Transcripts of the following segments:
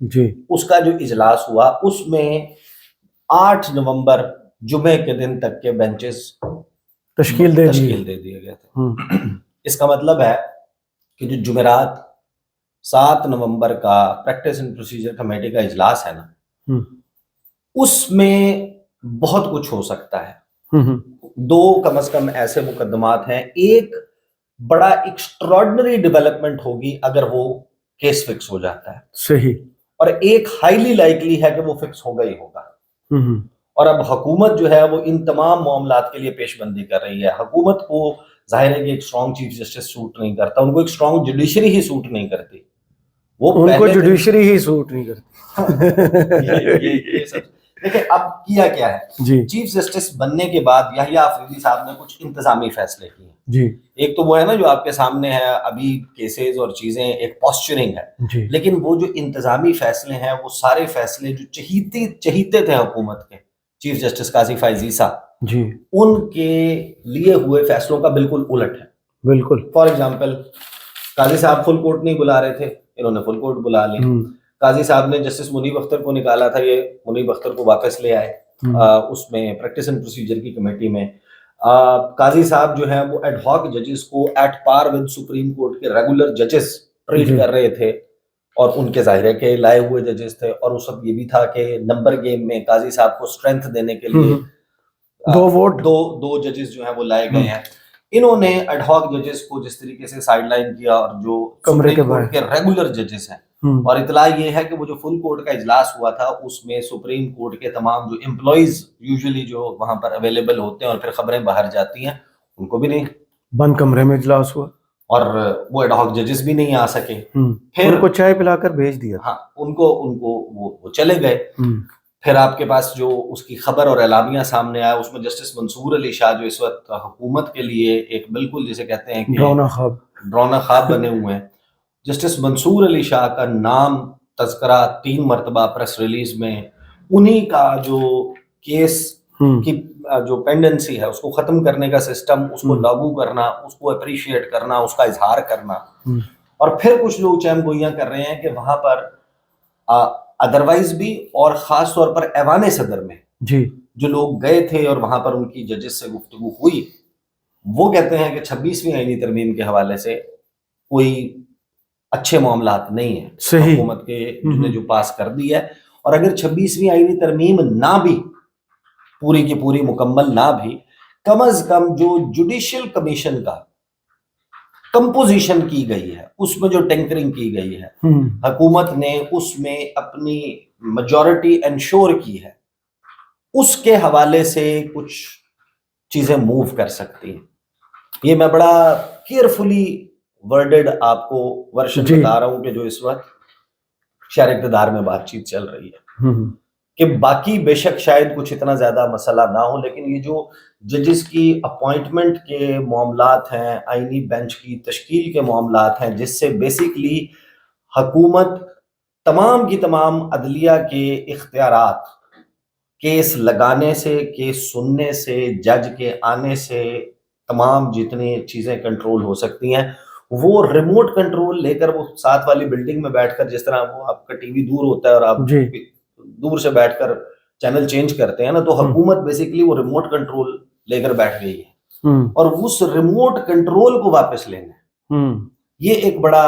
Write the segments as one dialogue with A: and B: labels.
A: جی
B: اس کا جو اجلاس ہوا اس میں 8 نومبر جمعے کے دن تک کے بینچز
A: تشکیل دے
B: دیے گئے تھے. اس کا مطلب ہے کہ جو جمعرات 7 نومبر کا پریکٹس اینڈ پروسیجر کمیٹی کا اجلاس ہے نا، اس میں بہت کچھ ہو سکتا ہے. 2 کم از کم ایسے مقدمات ہیں. ایک بڑا ایکسٹراڈنری ڈیولپمنٹ ہوگی اگر وہ کیس فکس ہو جاتا ہے،
A: صحیح،
B: اور ایک ہائیلی لائکلی ہے کہ وہ فکس ہوگا ہی ہوگا. اور اب حکومت جو ہے وہ ان تمام معاملات کے لیے پیش بندی کر رہی ہے. حکومت کو ظاہر ہے کہ ایک اسٹرانگ چیف جسٹس سوٹ نہیں کرتا، ان کو ایک اسٹرانگ جوڈیشری ہی سوٹ نہیں کرتی. وہ
A: ان کو جوڈیشری ہی سوٹ نہیں کرتی.
B: یہ سب دیکھیں اب کیا کیا ہے.
A: جی
B: چیف جسٹس بننے کے بعد یحییٰ آفریدی صاحب نے کچھ انتظامی فیصلے کیے.
A: جی
B: ایک تو وہ ہے نا جو آپ کے سامنے ہے ابھی کیسز اور چیزیں، ایک پوسچرنگ ہے.
A: جی
B: لیکن وہ جو انتظامی فیصلے ہیں وہ سارے فیصلے جو چہیتے تھے حکومت کے، چیف جسٹس قاضی فائز عیسیٰ،
A: جی
B: ان کے لیے ہوئے فیصلوں کا بالکل الٹ ہے.
A: بالکل.
B: فار ایگزامپل قاضی صاحب فل کورٹ نہیں بلا رہے تھے، انہوں نے فل کورٹ بلا لی. قاضی صاحب نے جسٹس منیب اختر کو نکالا تھا، یہ منیب اختر کو واپس لے آئے اس میں پریکٹس اینڈ پروسیجر کی کمیٹی میں. قاضی صاحب جو ہیں وہ ایڈ ہاک ججز کو at par with Supreme Court کے ریگولر ججز ٹریٹ کر رہے تھے، اور ان کے ظاہر ہے کہ لائے ہوئے ججز تھے. اور اس وقت یہ بھی تھا کہ نمبر گیم میں قاضی صاحب کو اسٹرینتھ دینے کے لیے 2 ججز جو ہیں وہ لائے گئے ہیں. انہوں نے ایڈ ہاک ججز کو جس طریقے سے سائڈ لائن کیا، اور جو سپریم کورٹ کے ریگولر ججز ہیں، اور اطلاع یہ ہے کہ وہ جو فل کورٹ کا اجلاس ہوا تھا اس میں سپریم کورٹ کے تمام جو امپلائیز یوزلی جو وہاں پر اویلیبل ہوتے ہیں اور پھر خبریں باہر جاتی ہیں، ان کو بھی نہیں،
A: بند کمرے میں اجلاس ہوا،
B: اور وہ ایڈ ہاک ججز بھی نہیں آ سکے.
A: پھر ان کو چائے پلا کر بھیج دیا.
B: ہاں، ان کو وہ چلے گئے. پھر آپ کے پاس جو اس کی خبر اور اعلامیہ سامنے آیا، اس میں جسٹس منصور علی شاہ جو اس وقت حکومت کے لیے ایک بالکل جسے کہتے ہیں کہ ڈراؤنا خواب بنے ہوئے ہیں، جسٹس منصور علی شاہ کا نام تذکرہ 3 مرتبہ پریس ریلیز میں، انہی کا جو کیس کی جو پینڈنسی ہے اس کو ختم کرنے کا سسٹم، اس کو لاگو کرنا، اس کو اپریشیٹ کرنا، اس کا اظہار کرنا. اور پھر کچھ لوگ چہم گوئیاں کر رہے ہیں کہ وہاں پر ادروائز بھی، اور خاص طور پر ایوان صدر میں جو لوگ گئے تھے اور وہاں پر ان کی ججز سے گفتگو ہوئی، وہ کہتے ہیں کہ 26ویں آئینی ترمیم کے حوالے سے کوئی اچھے معاملات نہیں ہیں حکومت کے نے جو پاس کر دی ہے. اور اگر 26ویں آئینی ترمیم نہ بھی پوری کی پوری مکمل نہ بھی، کم از کم جو جوڈیشل کمیشن کا کمپوزیشن کی گئی ہے، اس میں جو ٹینکرنگ کی گئی ہے، حکومت نے اس میں اپنی میجورٹی انشور کی ہے، اس کے حوالے سے کچھ چیزیں موو کر سکتی ہیں. یہ میں بڑا کیئرفلی ورڈڈ آپ کو ورشن بتا رہا ہوں کہ جو اس وقت شہر اقتدار میں بات چیت چل رہی ہے، کہ باقی بے شک شاید کچھ اتنا زیادہ مسئلہ نہ ہو، لیکن یہ جو ججز کی اپوائنٹمنٹ کے معاملات ہیں، آئینی بینچ کی تشکیل کے معاملات ہیں، جس سے بیسیکلی حکومت تمام کی تمام عدلیہ کے اختیارات، کیس لگانے سے، کیس سننے سے، جج کے آنے سے، تمام جتنی چیزیں کنٹرول ہو سکتی ہیں، وہ ریموٹ کنٹرول لے کر وہ ساتھ والی بلڈنگ میں بیٹھ کر، جس طرح وہ آپ کا ٹی وی دور ہوتا ہے اور آپ دور سے بیٹھ کر چینل چینج کرتے ہیں نا، تو حکومت بیسیکلی وہ ریموٹ کنٹرول لے کر بیٹھ گئی ہے، اور اس ریموٹ کنٹرول کو واپس لینا، یہ ایک بڑا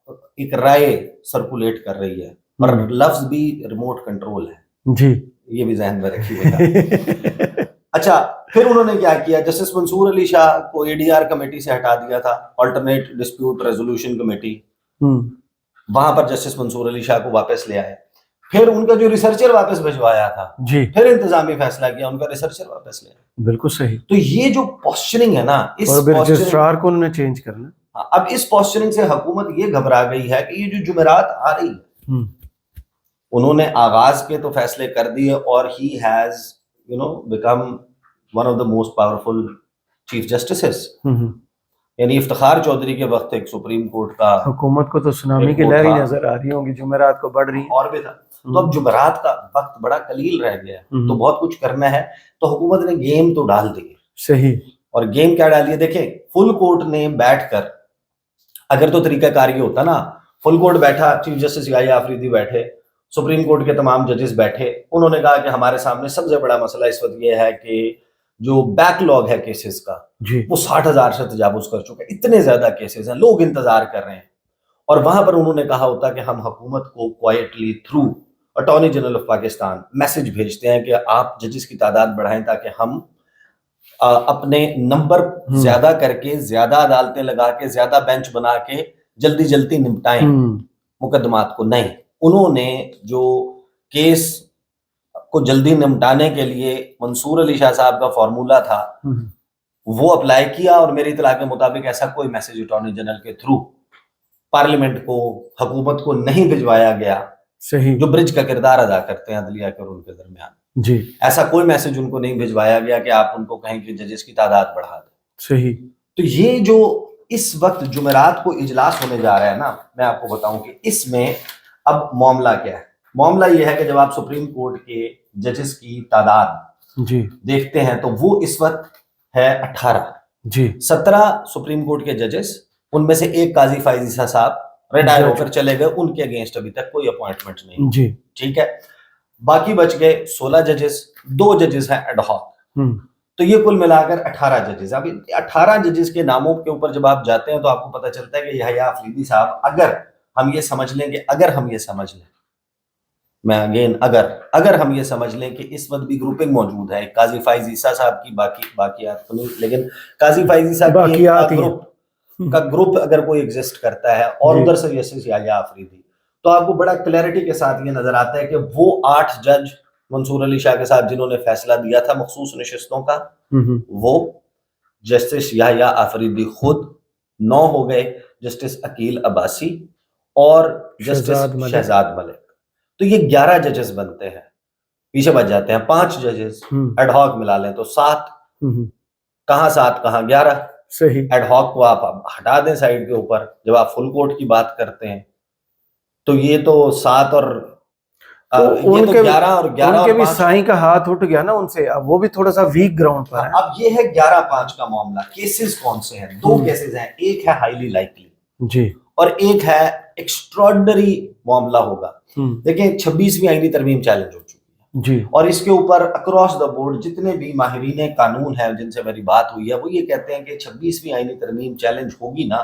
B: ایک رائے سرکولیٹ کر رہی ہے، اور لفظ بھی ریموٹ کنٹرول ہے. جی، یہ بھی ذہن میں رکھیے. اچھا، پھر انہوں نے کیا کیا، جسٹس منصور علی شاہ کو اے ڈی آر کمیٹی سے ہٹا دیا تھا، آلٹرنیٹ ڈسپیوٹ ریزولوشن کمیٹی، وہاں پر جسٹس منصور علی شاہ کو واپس لے آئے. پھر ان کا جو ریسرچر واپس بھجوایا تھا، پھر انتظامی فیصلہ کیا، ان کا ریسرچر واپس لے آئے.
A: بالکل صحیح.
B: تو یہ جو پوسچرنگ ہے نا، اس
A: رجسٹرار کو انہوں نے چینج کرنا.
B: اب اس پوسچرنگ سے حکومت یہ گھبرا گئی ہے کہ یہ جو جمعرات آ رہی ہے، انہوں نے آغاز کے تو فیصلے کر دیے، اور he has become one of the most powerful chief justices. یعنی افتخار چودھری کے وقت ایک سپریم کورٹ کا،
A: حکومت کو تو سونامی کی لہر ہی نظر آ رہی ہوں گی، جمعرات کو بڑھ رہی ہیں،
B: اور بھی تھا. تو اب جمعرات کا وقت بڑا قلیل رہ گیا، تو بہت کچھ کرنا ہے، تو حکومت نے گیم تو ڈال دی.
A: صحیح.
B: اور گیم کیا ڈالی ہے؟ دیکھیں، فل کورٹ نے بیٹھ کر، اگر تو طریقہ کار یہ ہوتا نا، فل کورٹ بیٹھا، چیف جسٹس یحییٰ آفریدی بیٹھے، سپریم کورٹ کے تمام ججز بیٹھے, انہوں نے کہا کہ ہمارے سامنے سب سے بڑا مسئلہ اس وقت یہ ہے کہ جو بیک لاگ ہے کیسز کا
A: جی
B: وہ 60,000 سے تجاوز کر چکا ہے, اتنے زیادہ کیسز ہیں, لوگ انتظار کر رہے ہیں. اور وہاں پر انہوں نے کہا ہوتا کہ ہم حکومت کو quietly through attorney general of Pakistan message بھیجتے ہیں کہ آپ ججز کی تعداد بڑھائیں تاکہ ہم اپنے نمبر زیادہ کر کے, زیادہ عدالتیں لگا کے, زیادہ بینچ بنا کے جلدی جلدی نمٹائیں مقدمات کو. نہیں, انہوں نے جو کیس کو جلدی نمٹانے کے لیے منصور علی شاہ صاحب کا فارمولا تھا وہ اپلائی کیا, اور میری اطلاع کے مطابق ایسا کوئی میسج اٹارنی جنرل کے تھرو پارلیمنٹ کو, حکومت کو نہیں بھجوایا گیا,
A: صحیح,
B: جو برج کا کردار ادا کرتے ہیں عدلیہ کے اور ان کے درمیان.
A: جی
B: ایسا کوئی میسج ان کو نہیں بھجوایا گیا کہ آپ ان کو کہیں کہ ججز کی تعداد بڑھا دیں.
A: صحیح.
B: تو یہ جو اس وقت جمعرات کو اجلاس ہونے جا رہا ہے نا, میں آپ کو بتاؤں کہ اس میں اب معاملہ کیا ہے. معاملہ یہ ہے کہ جب آپ سپریم کورٹ کے ججز کی تعداد
A: جی
B: دیکھتے ہیں تو وہ اس وقت ہے 18.
A: جی
B: 17 سپریم کورٹ کے ججز, ان میں سے ایک قاضی فائز عیسیٰ صاحب ریٹائر ہو کر چلے گئے, ان کے اگینسٹ ابھی تک کوئی اپوائنٹمنٹ نہیں.
A: جی
B: ٹھیک ہے, باقی بچ گئے 16 ججز, 2 ججز ہیں ایڈ ہاک. تو یہ کل ملا کر 18 ججز. اب 18 ججز کے ناموں کے اوپر جب آپ جاتے ہیں تو آپ کو پتہ چلتا ہے کہ یحییٰ آفریدی صاحب, اگر ہم یہ سمجھ لیں میں اگین اگر ہم یہ سمجھ لیں کہ اس وقت بھی گروپنگ موجود ہے, قاضی فائز عیسیٰ صاحب کی باقیات تو نہیں, لیکن قاضی فائز عیسیٰ کا گروپ اگر کوئی ایگزسٹ کرتا ہے, اور ادھر سے جیسے یحییٰ آفریدی, تو آپ کو بڑا کلیئرٹی کے ساتھ یہ نظر آتا ہے کہ وہ 8 جج منصور علی شاہ کے ساتھ جنہوں نے فیصلہ دیا تھا مخصوص نشستوں کا, وہ جسٹس یحییٰ آفریدی خود 9 ہو گئے, جسٹس عقیل عباسی اور جسٹس شہزاد ملک. تو یہ 11 ججز بنتے ہیں, پیچھے بچ جاتے ہیں 5 ججز, ایڈ ہاک ملا لیں تو 7, کہاں 7 کہاں 11.
A: صحیح,
B: ایڈ ہاک کو آپ ہٹا دیں سائڈ کے اوپر, جب آپ فل کورٹ کی بات کرتے ہیں تو یہ تو 7 اور یہ تو 11 اور 11
A: ان کے بھی سائیں کا ہاتھ اٹھ گیا نا ان سے, اب وہ بھی تھوڑا سا ویک گراؤنڈ پر ہے.
B: اب یہ ہے 11-5 کا معاملہ. کیسز کون سے ہیں؟ 2 کیسز ہیں, ایک ہے ہائیلی لائکلی
A: جی,
B: اور ایک ہے ایکسٹراڈنری معاملہ ہوگا. دیکھیں 26ویں آئینی ترمیم چیلنج ہو چکی ہے
A: جی,
B: اور اس کے اوپر اکراس دا بورڈ جتنے بھی ماہرین قانون ہیں جن سے میری بات ہوئی ہے, وہ یہ کہتے ہیں کہ 26ویں آئینی ترمیم چیلنج ہوگی نا,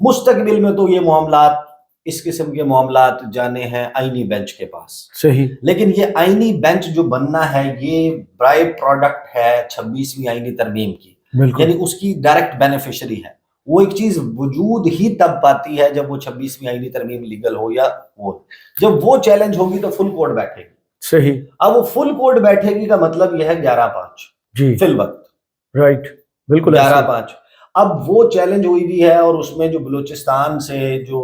B: مستقبل میں تو یہ معاملات, اس قسم کے معاملات جانے ہیں آئینی بینچ کے پاس.
A: صحیح,
B: لیکن یہ آئینی بینچ جو بننا ہے یہ برائی پروڈکٹ ہے 26ویں آئینی ترمیم کی, یعنی اس کی ڈائریکٹ بینیفیشری ہے. وہ ایک چیز وجود ہی تب پاتی ہے جب وہ 26ویں آئینی ترمیم لیگل ہو, یا وہ جب وہ چیلنج ہوگی تو فل کورٹ بیٹھے گی.
A: صحیح,
B: اب وہ فل کورٹ بیٹھے گی کا مطلب یہ ہے 11-5
A: جی,
B: فی الوقت,
A: رائٹ, بالکل
B: 11-5. اب وہ چیلنج ہوئی بھی ہے, اور اس میں جو بلوچستان سے جو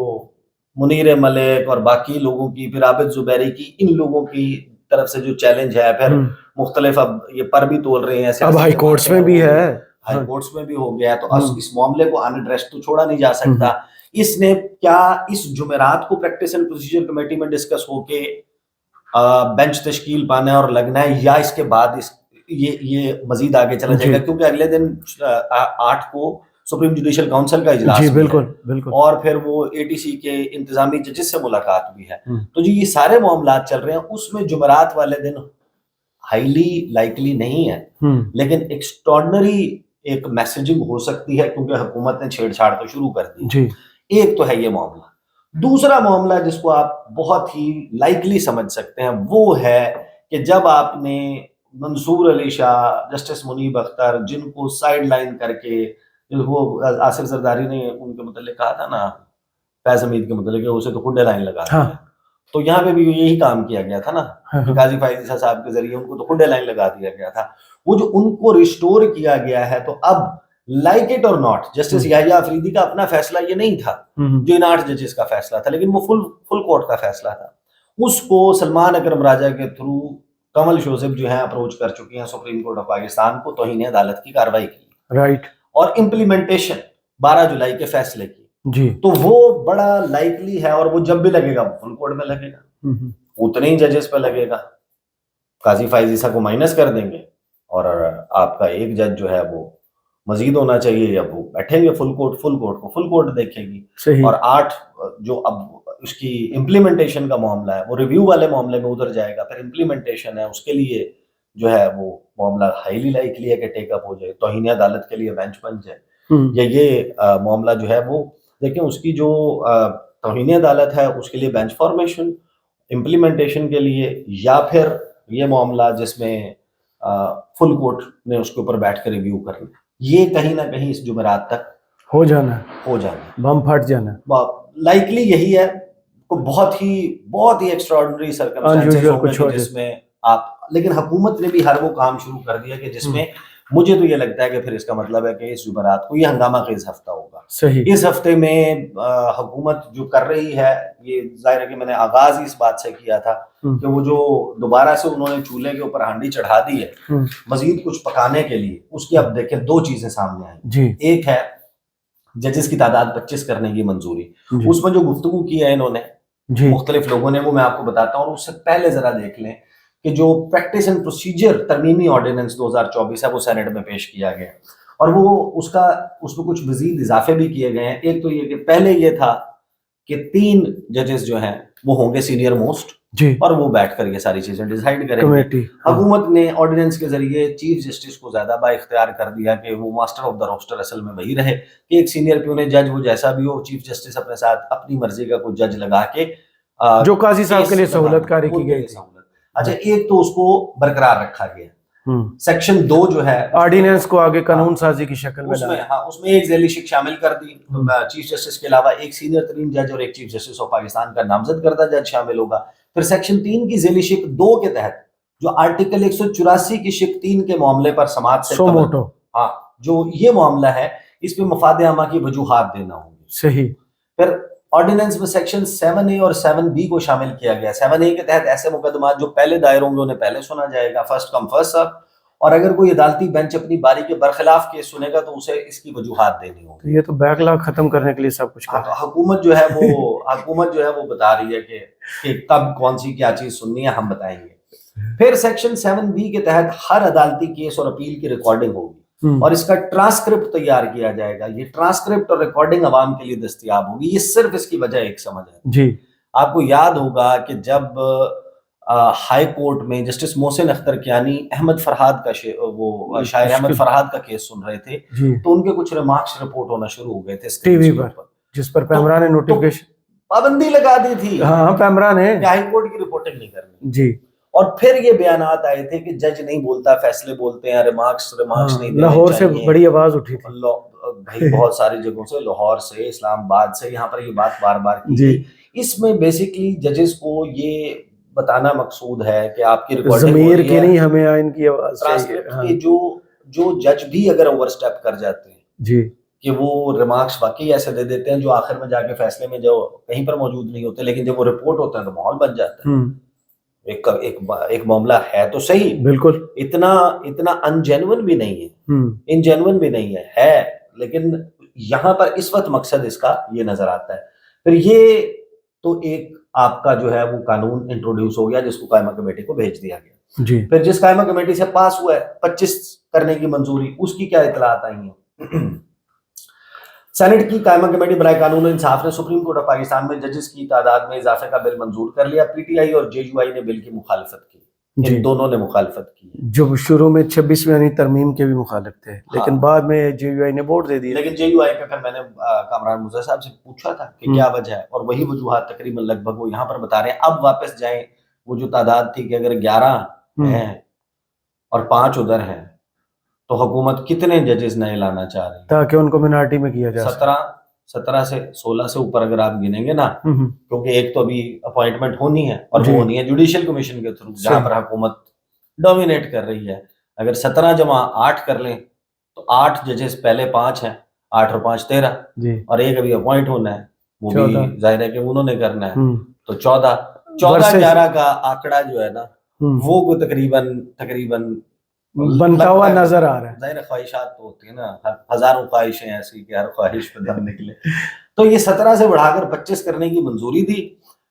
B: منیر ملک اور باقی لوگوں کی, پھر عابد زبیری کی, ان لوگوں کی طرف سے جو چیلنج ہے, پھر مختلف اب یہ پر بھی تول رہے ہیں,
A: اب ہائی کورٹس میں بھی ہے,
B: ہائی کورٹس میں بھی ہو گیا. تو اس معاملے کو ان ایڈریس تو چھوڑا نہیں جا سکتا. اس نے کیا اس جمعرات کو پریکٹس اینڈ پروسیجر کمیٹی میں ڈسکس ہو کے بینچ تشکیل پانا ہے اور لگنا ہے, یا اس کے بعد یہ مزید آگے چلا جائے گا, کیونکہ اگلے دن 8 کو سپریم جوڈیشل کاؤنسل کا اجلاس
A: جی, بالکل بالکل,
B: اور پھر وہ ATC کے انتظامی ججز سے ملاقات بھی ہے. تو جو یہ سارے معاملات چل رہے ہیں اس میں جمعرات والے دن ہائیلی لائکلی نہیں ہے, لیکن ایکسٹراڈنری ایک میسیجنگ ہو سکتی ہے, کیونکہ حکومت نے چھیڑ چھاڑ تو شروع کر دی جی. ایک تو ہے یہ معاملہ. دوسرا معاملہ جس کو آپ بہت ہی لائکلی سمجھ سکتے ہیں وہ ہے کہ جب آپ نے منصور علی شاہ, جسٹس منیب اختر, جن کو سائیڈ لائن کر کے وہ آصف زرداری نے ان کے متعلق کہا تھا نا, فیض حمید کے متعلق, اسے تو کنڈے لائن لگا دیا, تو یہاں پہ بھی یہی کام کیا گیا تھا نا, قاضی فائز عیسیٰ صاحب کے ذریعے ان کو تو کنڈے لائن لگا دیا گیا تھا. وہ جو ان کو ریسٹور کیا گیا ہے, تو اب لائک اٹ اور ناٹ, جسٹس یحییٰ آفریدی کا اپنا فیصلہ یہ نہیں تھا جو ان 8 ججز کا فیصلہ تھا, لیکن وہ فل کورٹ کا فیصلہ تھا. اس کو سلمان اکرم راجہ کے تھرو کمل شوزب جو ہیں اپروچ کر چکی ہیں سپریم کورٹ آف پاکستان کو توہین عدالت کی کارروائی کی, رائٹ, اور امپلیمنٹیشن 12 جولائی کے فیصلے کی جی. تو وہ بڑا لائکلی ہے, اور وہ جب بھی لگے گا فل کورٹ میں لگے گا, اتنے ہی ججز پہ لگے گا. قاضی فائز عیسیٰ کو مائنس کر دیں گے اور آپ کا ایک جج جو ہے وہ مزید ہونا چاہیے, یا وہ بیٹھیں گے فل کورٹ کو فل کورٹ دیکھے گی. اور 8 جو اب اس کی امپلیمنٹیشن کا معاملہ ہے وہ ریویو والے معاملے میں ادھر جائے گا. پھر امپلیمنٹیشن ہے اس کے لیے جو ہے وہ معاملہ ہائیلی لائکلی ہے کہ ٹیک اپ ہو جائے, توہین عدالت کے لیے بینچ بن جائے, یا یہ معاملہ جو ہے وہ دیکھیں اس کی جو توہین عدالت ہے اس کے لیے بینچ فارمیشن, امپلیمنٹیشن کے لیے, یا پھر یہ معاملہ جس میں فل کورٹ نے اس کے اوپر بیٹھ کر ریویو کرنا, یہ کہیں نہ کہیں اس جمعرات تک
A: ہو جانا بم پھٹ جانا
B: لائکلی یہی ہے. بہت ہی ایکسٹراڈنری سرکمسٹانسز ہوں گے جس میں آپ, لیکن حکومت نے بھی ہر وہ کام شروع کر دیا کہ جس میں مجھے تو یہ لگتا ہے کہ پھر اس کا مطلب ہے کہ اس جمعرات کو یہ ہنگامہ خیز ہفتہ ہوگا.
A: صحیح,
B: اس ہفتے میں حکومت جو کر رہی ہے, یہ ظاہر ہے کہ میں نے آغاز ہی اس بات سے کیا تھا کہ وہ جو دوبارہ سے انہوں نے چولہے کے اوپر ہانڈی چڑھا دی ہے مزید کچھ پکانے کے لیے, اس کی اب دیکھیں دو چیزیں سامنے آئیں. ایک ہے ججز کی تعداد 25 کرنے کی منظوری, اس میں جو گفتگو کی ہے انہوں نے مختلف لوگوں نے وہ میں آپ کو بتاتا ہوں. اور اس سے پہلے ذرا دیکھ لیں کہ جو پریکٹس اینڈ پروسیجر ترمیمی آرڈیننس 2024 ہے وہ سینٹ میں پیش کیا گیا, اور وہ اس میں کچھ مزید اضافے بھی کیے گئے ہیں. ایک تو یہ کہ پہلے یہ تھا کہ 3 ججز جو ہیں وہ ہوں گے سینئر موسٹ, اور وہ بیٹھ کر یہ ساری چیزیں ڈیسائیڈ کریں گے. حکومت نے آرڈیننس کے ذریعے چیف جسٹس کو زیادہ با اختیار کر دیا کہ وہ ماسٹر آف دا روسٹر اصل میں وہی رہے کہ ایک سینئر پیونے جج وہ جیسا بھی ہو, چیف جسٹس اپنے ساتھ اپنی مرضی کا کوئی جج لگا کے
A: جو قاضی صاحب کے لیے سہولت کاری کی گئی.
B: اچھا, ایک تو اس کو برقرار رکھا گیا. سیکشن 2 جو ہے
A: آرڈیننس کو آگے قانون سازی کی شکل میں
B: اس میں ایک ذیلی شک شامل کر دی. چیف جسٹس کے علاوہ ایک سینئر ترین جج اور ایک چیف جسٹس آف پاکستان کا نامزد کردہ جج شامل ہوگا. پھر سیکشن 3 کی ذیلی شک 2 کے تحت جو آرٹیکل 184 کی شک 3 کے معاملے پر سماعت سے جو یہ معاملہ ہے اس پہ مفاد عامہ کی وجوہات دینا ہوں گی.
A: صحیح.
B: پھر آرڈیننس میں سیکشن 7A اور 7B کو شامل کیا گیا. 7A کے تحت ایسے مقدمات جو پہلے دائر ہوں گے انہیں پہلے سنا جائے گا, فرسٹ کم فرسٹ سرو, اور اگر کوئی عدالتی بینچ اپنی باری کے برخلاف کیس سنے گا تو اسے اس کی وجوہات دینی ہوگی.
A: یہ تو بیک لاگ ختم کرنے کے لیے سب کچھ کر رہا ہے.
B: حکومت جو ہے وہ بتا رہی ہے کہ کب کون سی کیا چیز سننی ہے, ہم بتائیں گے. پھر سیکشن 7B کے تحت ہر عدالتی کیس اور اپیل کی ریکارڈنگ ہوگی اور اس کا ٹرانسکرپٹ تیار کیا جائے گا. یہ ٹرانسکرپٹ اور ریکارڈنگ عوام کے لیے دستیاب ہوگی. یہ صرف اس کی وجہ ایک سمجھ ہے. آپ کو یاد ہوگا کہ جب ہائی کورٹ میں جسٹس محسن اختر کیانی احمد فرحاد کا شاعر احمد فرحاد کا کیس سن رہے تھے تو ان کے کچھ ریمارکس رپورٹ ہونا شروع ہو گئے تھے
A: ٹی وی پر, جس پر پیمرا نے نوٹیفیکیشن
B: پابندی لگا دی تھی.
A: ہاں, پیمرا نے
B: ہائی کورٹ کی رپورٹنگ نہیں کرنی. اور پھر یہ بیانات آئے تھے کہ جج نہیں بولتا, فیصلے بولتے ہیں, ریمارکس نہیں دینے.
A: لاہور سے بڑی آواز اٹھی تھی
B: بھائی, بہت ساری جگہوں سے, لاہور سے, اسلام آباد سے, یہاں پر یہ بات بار بار کی. اس میں بیسیکلی ججز کو یہ بتانا مقصود ہے کہ آپ کی ریکارڈنگ
A: ضمیر کی نہیں, ہمیں آئین کی آواز
B: چاہیے. جو جج بھی اگر اوور سٹیپ کر جاتے ہیں کہ وہ ریمارکس واقعی ایسے دے دیتے ہیں جو آخر میں جا کے فیصلے میں جو کہیں پر موجود نہیں ہوتے, لیکن جب وہ رپورٹ ہوتا ہے تو ماحول بن جاتا ہے. ایک معاملہ ہے تو صحیح, بالکل اتنا انجینون بھی نہیں ہے, انجینون بھی نہیں ہے, لیکن یہاں پر اس وقت مقصد اس کا یہ نظر آتا ہے. پھر یہ تو ایک آپ کا جو ہے وہ قانون انٹروڈیوس ہو گیا جس کو قائمہ کمیٹی کو بھیج دیا گیا. پھر جس قائمہ کمیٹی سے پاس ہوا ہے 25 کرنے کی منظوری, اس کی کیا اطلاعات آئی ہیں. سینٹ کی قائمہ کمیٹی برائے قانون و انصاف نے سپریم کورٹ آف پاکستان میں ججز کی تعداد میں اضافے کا بل منظور کر لیا. پی ٹی آئی اور جے یو آئی نے بل کی مخالفت کی, ان دونوں نے مخالفت کی.
A: جو شروع میں 26 میں یعنی ترمیم کے بھی مخالف تھے, لیکن بعد میں جے یو آئی نے ووٹ دے دی.
B: لیکن جے یو آئی پہ پھر میں نے کامران مرزا صاحب سے پوچھا تھا کہ کیا وجہ ہے, اور وہی وجوہات تقریباً لگ بھگ وہ یہاں پر بتا رہے ہیں. اب واپس جائیں, وہ جو تعداد تھی کہ اگر 11 ہیں اور 5 ادھر ہیں تو حکومت کتنے ججز نئے لانا چاہ رہی ہے
A: تاکہ ان کو منارٹی میں کیا جائے.
B: 17 سے 16 سے اوپر اگر آپ گنیں گے نا, کیونکہ ایک تو ابھی اپوائنٹمنٹ ہونی ہے اور وہ ہونی ہے جوڈیشل کمیشن کے تھرو, جہاں پر حکومت ڈومینیٹ کر رہی ہے. اگر 17 جمع 8 کر لیں تو 8 ججز پہلے 5 ہیں, 8 اور 5 13, اور ایک ابھی اپوائنٹ ہونا ہے, وہ بھی ظاہر ہے کہ انہوں نے کرنا ہے, تو 14 کا آنکڑا جو ہے نا وہ تقریباً
A: بنتا ہوا نظر آ رہا ہے.
B: ظاہر خواہشات تو ہوتی ہیں نا, ہزاروں خواہشیں ایسی کہ ہر خواہش پہ دم نکلے. تو یہ 17 سے بڑھا کر 25 کرنے کی منظوری دی.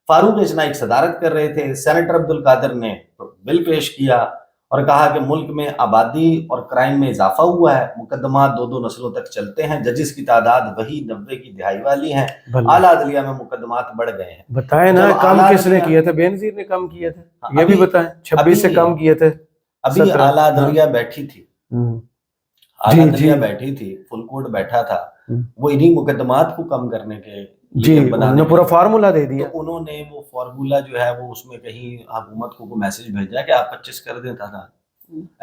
B: فاروق اجنائی صدارت کر رہے تھے. سینیٹر عبد القادر نے بل پیش کیا اور کہا کہ ملک میں آبادی اور کرائم میں اضافہ ہوا ہے، مقدمات 2 نسلوں تک چلتے ہیں، ججز کی تعداد وہی 90 کی دہائی والی ہیں، اعلیٰ عدلیہ میں مقدمات بڑھ گئے ہیں۔
A: بتائیں نا کم کس نے کیے تھے؟ بے نظیر نے کم کیے تھے، یہ بھی بتائیں۔ 26 سے کم کیے تھے
B: ابھی اعلیٰ عدلیہ بیٹھی تھی، اعلیٰ عدلیہ بیٹھی تھی، فل کورٹ بیٹھا تھا، وہ انہی مقدمات کو کم کرنے کے
A: انہوں نے پورا فارمولا دے دیا۔
B: تو انہوں نے وہ فارمولا جو ہے وہ اس میں کہیں حکومت کو میسج بھیجا کہ آپ 25 کر دیں تھا۔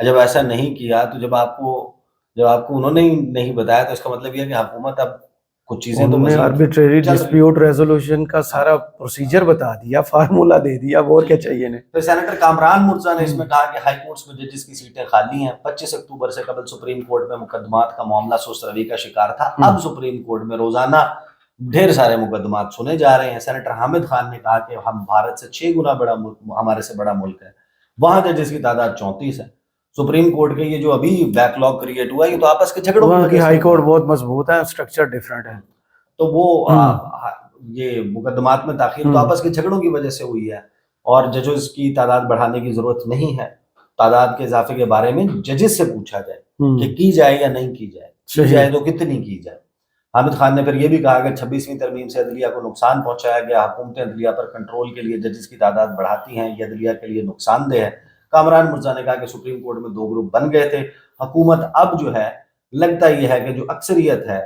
B: جب ایسا نہیں کیا تو جب آپ کو انہوں نے نہیں بتایا تو اس کا مطلب یہ ہے کہ حکومت اب کچھ چیزیں تو
A: آربیٹریری ڈسپیوٹ ریزولوشن کا سارا پروسیجر بتا دیا، فارمولا دے دیا، اور کیا چاہیے انہیں۔
B: پھر سینیٹر کامران مرزا نے اس میں کہا کہ ہائی کورٹس میں ججز کی سیٹیں خالی ہیں، 25 اکتوبر سے قبل سپریم کورٹ میں مقدمات کا معاملہ سست روی کا شکار تھا، اب سپریم کورٹ میں روزانہ ڈھیر سارے مقدمات سنے جا رہے ہیں۔ سینیٹر حامد خان نے کہا کہ ہم بھارت سے 6 گنا بڑا ملک، ہمارے سے بڑا ملک ہے، وہاں ججز کی تعداد 34 ہے۔ سپریم کورٹ کے یہ جو ابھی بیک لاگ کریٹ ہوا ہے یہ تو آپس کے جھگڑوں
A: وہاں کی ہائی کورٹ بہت مضبوط ہے، اسٹرکچر ڈیفرنٹ ہے،
B: تو وہ یہ مقدمات میں تاخیر تو آپس کے جھگڑوں کی وجہ سے ہوئی ہے، اور ججز کی تعداد بڑھانے کی ضرورت نہیں ہے۔ تعداد کے اضافے کے بارے میں ججز سے پوچھا جائے کہ کی جائے یا نہیں کی جائے، کی جائے تو کتنی کی جائے۔ حامد خان نے پھر یہ بھی کہا کہ 26ویں ترمیم سے عدلیہ کو نقصان پہنچایا گیا، حکومتیں عدلیہ پر کنٹرول کے لیے ججز کی تعداد بڑھاتی ہیں، یہ عدلیہ کے لیے نقصان دہ ہے۔ کامران مرزا نے کہا کہ سپریم کورٹ میں 2 گروپ بن گئے تھے، حکومت اب جو ہے لگتا یہ ہے کہ جو اکثریت ہے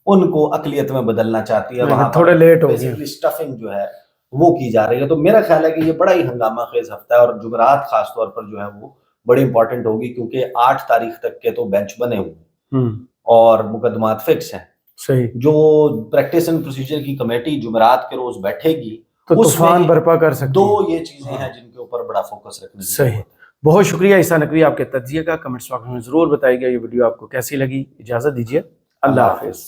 B: ان کو اقلیت میں بدلنا چاہتی ہے، وہاں
A: تھوڑے لیٹ ہو گئے،
B: اسٹفنگ جو ہے وہ کی جا رہی ہے۔ تو میرا خیال ہے کہ یہ بڑا ہی ہنگامہ خیز ہفتہ ہے، اور جمعرات خاص طور پر جو ہے وہ بڑی امپورٹنٹ ہوگی، کیونکہ 8 تاریخ تک کے تو بینچ بنے ہوئے ہیں اور مقدمات فکس ہیں۔
A: صحیح،
B: جو پریکٹس اینڈ پروسیجر کی کمیٹی جمعرات کے روز بیٹھے گی
A: تو طوفان برپا کر سکتی ہے۔
B: 2 یہ چیزیں ہیں جن کے اوپر بڑا فوکس رکھنا ہے۔
A: صحیح، بہت شکریہ عیسیٰ نقوی آپ کے تجزیے کا، کمنٹس باکس میں ضرور بتائیے گا یہ ویڈیو آپ کو کیسی لگی۔ اجازت دیجیے، اللہ حافظ۔